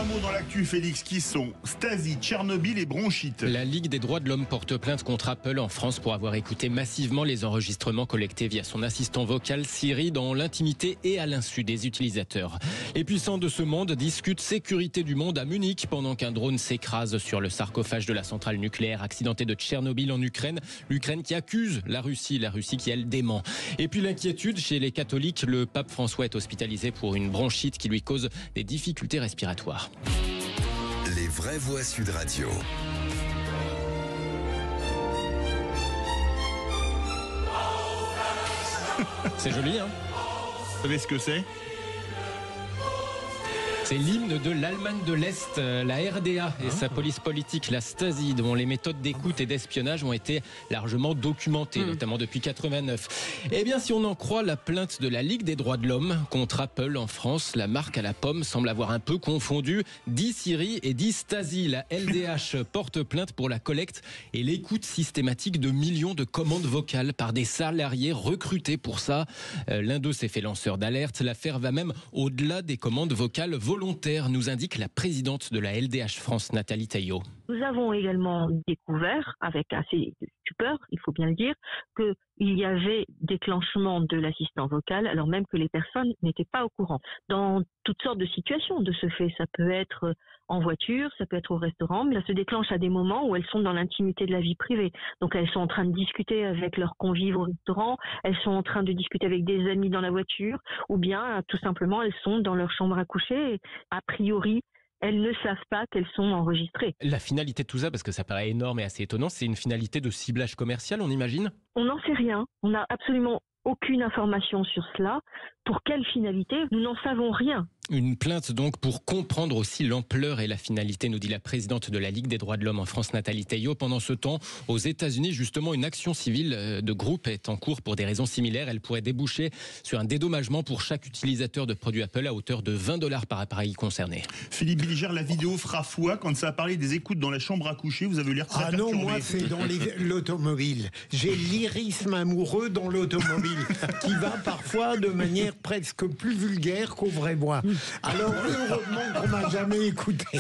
mot dans l'actu, Félix, qui sont Stasi, Tchernobyl et bronchite. La Ligue des droits de l'homme porte plainte contre Apple en France pour avoir écouté massivement les enregistrements collectés via son assistant vocal Siri dans l'intimité et à l'insu des utilisateurs. Les puissants de ce monde discutent sécurité du monde à Munich pendant qu'un drone s'écrase sur le sarcophage de la centrale nucléaire accidentée de Tchernobyl en Ukraine. L'Ukraine qui accuse la Russie qui elle dément. Et puis l'inquiétude chez les catholiques, le pape François est hospitalisé pour une bronchite qui lui cause des difficultés respiratoires. Les vraies voix Sud Radio. C'est joli, hein? Vous savez ce que c'est? C'est l'hymne de l'Allemagne de l'Est, la RDA et sa police politique, la Stasi, dont les méthodes d'écoute et d'espionnage ont été largement documentées, notamment depuis 89. Eh bien, si on en croit la plainte de la Ligue des droits de l'homme contre Apple en France, la marque à la pomme semble avoir un peu confondu dit Siri et dit Stasi. La LDH porte plainte pour la collecte et l'écoute systématique de millions de commandes vocales par des salariés recrutés pour ça. L'un d'eux s'est fait lanceur d'alerte. L'affaire va même au-delà des commandes vocales volontaire, nous indique la présidente de la LDH France, Nathalie Taillot. Nous avons également découvert, avec assez de stupeur, il faut bien le dire, qu'il y avait déclenchement de l'assistant vocal, alors même que les personnes n'étaient pas au courant. Dans toutes sortes de situations de ce fait, ça peut être en voiture, ça peut être au restaurant, mais ça se déclenche à des moments où elles sont dans l'intimité de la vie privée. Donc elles sont en train de discuter avec leurs convives au restaurant, elles sont en train de discuter avec des amis dans la voiture, ou bien tout simplement elles sont dans leur chambre à coucher et a priori elles ne savent pas qu'elles sont enregistrées. La finalité de tout ça, parce que ça paraît énorme et assez étonnant, c'est une finalité de ciblage commercial, on imagine? On n'en sait rien, on n'a absolument aucune information sur cela. Pour quelle finalité? Nous n'en savons rien. Une plainte donc pour comprendre aussi l'ampleur et la finalité, nous dit la présidente de la Ligue des droits de l'homme en France, Nathalie Taillot. Pendant ce temps, aux États-Unis, justement, une action civile de groupe est en cours pour des raisons similaires. Elle pourrait déboucher sur un dédommagement pour chaque utilisateur de produits Apple à hauteur de $20 par appareil concerné. Philippe Bilger, la vidéo fera foi quand ça a parlé des écoutes dans la chambre à coucher. Vous avez l'air très perturbé. Ah non, moi c'est dans l'automobile. J'ai l'irisme amoureux dans l'automobile qui va parfois de manière presque plus vulgaire qu'au vrai voix. Alors, heureusement qu'on m'a jamais écouté.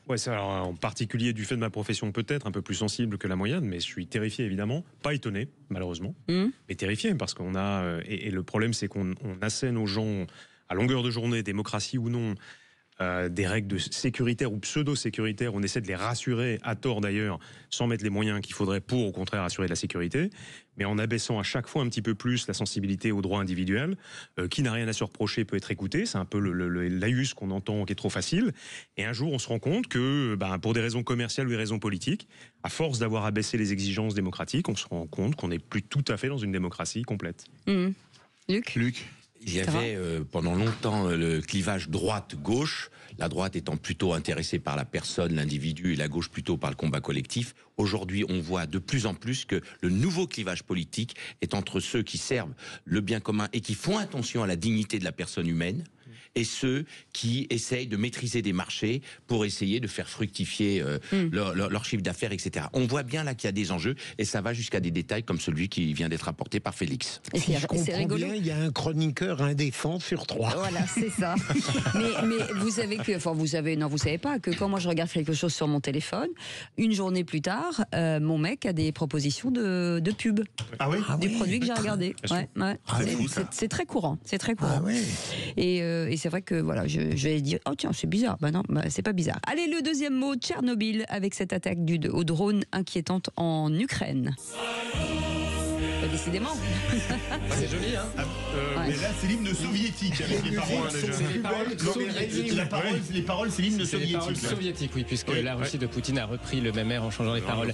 Ouais, c'est alors en particulier du fait de ma profession peut-être un peu plus sensible que la moyenne, mais je suis terrifié évidemment, pas étonné malheureusement, mais terrifié parce qu'on a et le problème c'est qu'on assène aux gens à longueur de journée, démocratie ou non, des règles de sécuritaires ou pseudo-sécuritaires, on essaie de les rassurer, à tort d'ailleurs, sans mettre les moyens qu'il faudrait pour, au contraire, assurer la sécurité, mais en abaissant à chaque fois un petit peu plus la sensibilité aux droits individuels. Qui n'a rien à se reprocher peut être écouté, c'est un peu le laïus qu'on entend qui est trop facile, et un jour on se rend compte que, pour des raisons commerciales ou des raisons politiques, à force d'avoir abaissé les exigences démocratiques, on se rend compte qu'on n'est plus tout à fait dans une démocratie complète. Luc. Il y avait pendant longtemps le clivage droite-gauche, la droite étant plutôt intéressée par la personne, l'individu, et la gauche plutôt par le combat collectif. Aujourd'hui, on voit de plus en plus que le nouveau clivage politique est entre ceux qui servent le bien commun et qui font attention à la dignité de la personne humaine, et ceux qui essayent de maîtriser des marchés pour essayer de faire fructifier leur chiffre d'affaires, etc. On voit bien là qu'il y a des enjeux, et ça va jusqu'à des détails comme celui qui vient d'être apporté par Félix. Et si je comprends bien, il y a un chroniqueur indécent sur 3. Voilà, c'est ça. mais vous savez que, vous savez pas que quand moi je regarde quelque chose sur mon téléphone, une journée plus tard, mon mec a des propositions de pub. Ah oui? Du produit que j'ai regardé. Ouais. C'est très courant. C'est très courant. Ah ouais. Et c'est vrai que voilà, je vais dire, oh tiens, c'est bizarre. Non, c'est pas bizarre. Allez, le deuxième mot, Tchernobyl, avec cette attaque au drone inquiétante en Ukraine. Décidément. C'est joli, hein? Mais là, c'est l'hymne soviétique avec les paroles. Les paroles, c'est l'hymne soviétique. Les paroles soviétiques, oui, puisque la Russie de Poutine a repris le même air en changeant les paroles.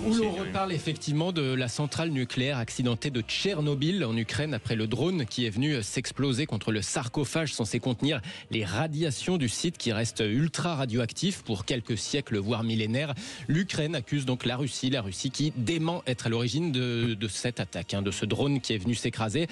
Où l'on reparle effectivement de la centrale nucléaire accidentée de Tchernobyl en Ukraine après le drone qui est venu s'exploser contre le sarcophage censé contenir les radiations du site qui reste ultra radioactif pour quelques siècles, voire millénaires. L'Ukraine accuse donc la Russie qui dément être à l'origine de cette attaque, de ce drone qui est venu s'écraser.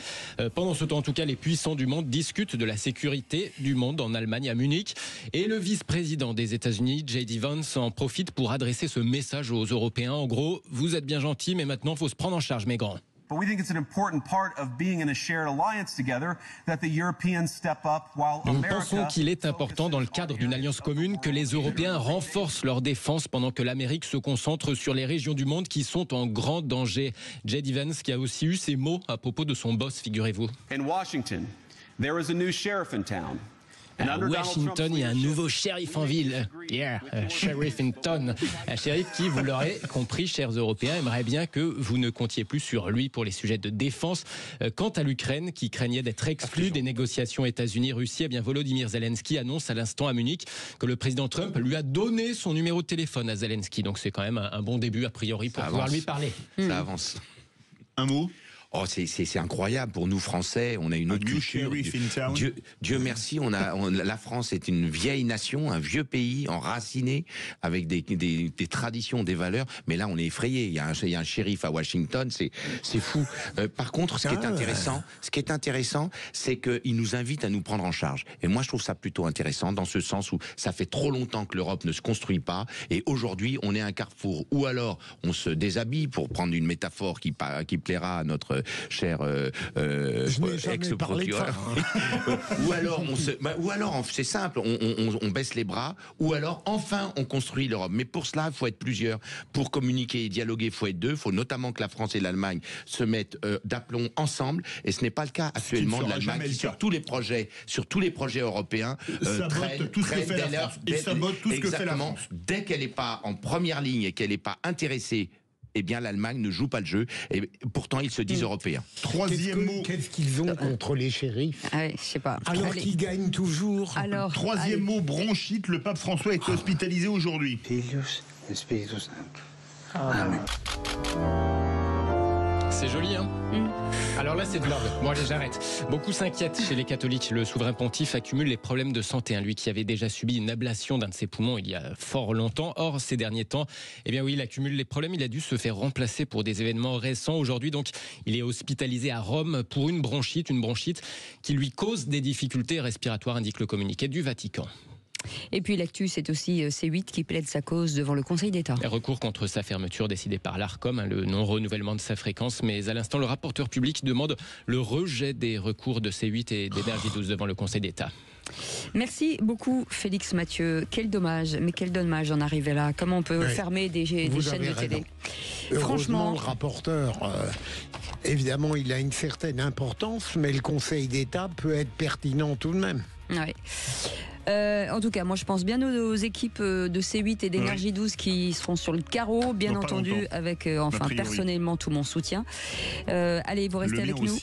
Pendant ce temps, en tout cas, les puissants du monde discutent de la sécurité du monde en Allemagne, à Munich. Et le vice-président des États-Unis, J.D. Vance, en profite pour adresser ce message aux Européens. En gros, vous êtes bien gentils, mais maintenant, il faut se prendre en charge, mes grands. But we think it's an important part of being in a shared alliance together that the Europeans step up while Nous America... pensons qu'il est important dans le cadre d'une alliance commune que les Européens renforcent leur défense pendant que l'Amérique se concentre sur les régions du monde qui sont en grand danger. Jed Evans qui a aussi eu ces mots à propos de son boss, figurez-vous. In Washington, there is a new sheriff in town. À Washington, il y a un nouveau shérif en ville. Yeah, sheriff in town. Un shérif qui, vous l'aurez compris, chers Européens, aimerait bien que vous ne comptiez plus sur lui pour les sujets de défense. Quant à l'Ukraine, qui craignait d'être exclue des négociations États-Unis-Russie, eh bien Volodymyr Zelensky annonce à l'instant à Munich que le président Trump lui a donné son numéro de téléphone à Zelensky. Donc c'est quand même un bon début a priori pour pouvoir lui parler. Ça avance. Un mot? Oh, c'est incroyable pour nous Français. On a une autre culture. Dieu merci. La France est une vieille nation, un vieux pays enraciné avec des traditions, des valeurs. Mais là, on est effrayé. Il y a un shérif à Washington. C'est fou. Par contre, ce qui est intéressant, c'est qu'il nous invite à nous prendre en charge. Et moi, je trouve ça plutôt intéressant dans ce sens où ça fait trop longtemps que l'Europe ne se construit pas. Et aujourd'hui, on est un carrefour. Ou alors, on se déshabille, pour prendre une métaphore qui plaira à notre cher ex-procureur. ou alors, c'est simple, on baisse les bras, ou alors enfin on construit l'Europe. Mais pour cela, il faut être plusieurs. Pour communiquer et dialoguer, il faut être deux. Il faut notamment que la France et l'Allemagne se mettent d'aplomb ensemble. Et ce n'est pas le cas actuellement de l'Allemagne qui, sur tous les projets européens, sabote tout ce que fait la France. Et sabote tout ce que fait la France. Dès qu'elle n'est pas en première ligne et qu'elle n'est pas intéressée, eh bien l'Allemagne ne joue pas le jeu. Et pourtant, ils se disent européens. Troisième mot. Qu'est-ce qu'ils ont contre les shérifs? Je sais pas. Alors qu'ils gagnent toujours. Troisième mot, bronchite. Le pape François est hospitalisé aujourd'hui. C'est joli, hein? Alors là, c'est de l'ordre. Bon, allez, j'arrête. Beaucoup s'inquiètent chez les catholiques. Le souverain pontife accumule les problèmes de santé. Lui qui avait déjà subi une ablation d'un de ses poumons il y a fort longtemps. Or, ces derniers temps, eh bien oui, il accumule les problèmes. Il a dû se faire remplacer pour des événements récents. Aujourd'hui, donc, il est hospitalisé à Rome pour une bronchite qui lui cause des difficultés respiratoires, indique le communiqué du Vatican. Et puis l'actu, c'est aussi C8 qui plaide sa cause devant le Conseil d'État. Un recours contre sa fermeture décidée par l'Arcom, le non-renouvellement de sa fréquence. Mais à l'instant, le rapporteur public demande le rejet des recours de C8 et d'Énergie 12 devant le Conseil d'État. Merci beaucoup Félix Mathieu. Quel dommage, mais quel dommage d'en arriver là. Comment on peut fermer des chaînes de télé? Franchement, le rapporteur, évidemment, il a une certaine importance, mais le Conseil d'État peut être pertinent tout de même. Ouais. En tout cas, moi je pense bien aux équipes de C8 et d'Énergie 12 qui seront sur le carreau, bien entendu, avec personnellement tout mon soutien. Allez, vous restez avec nous.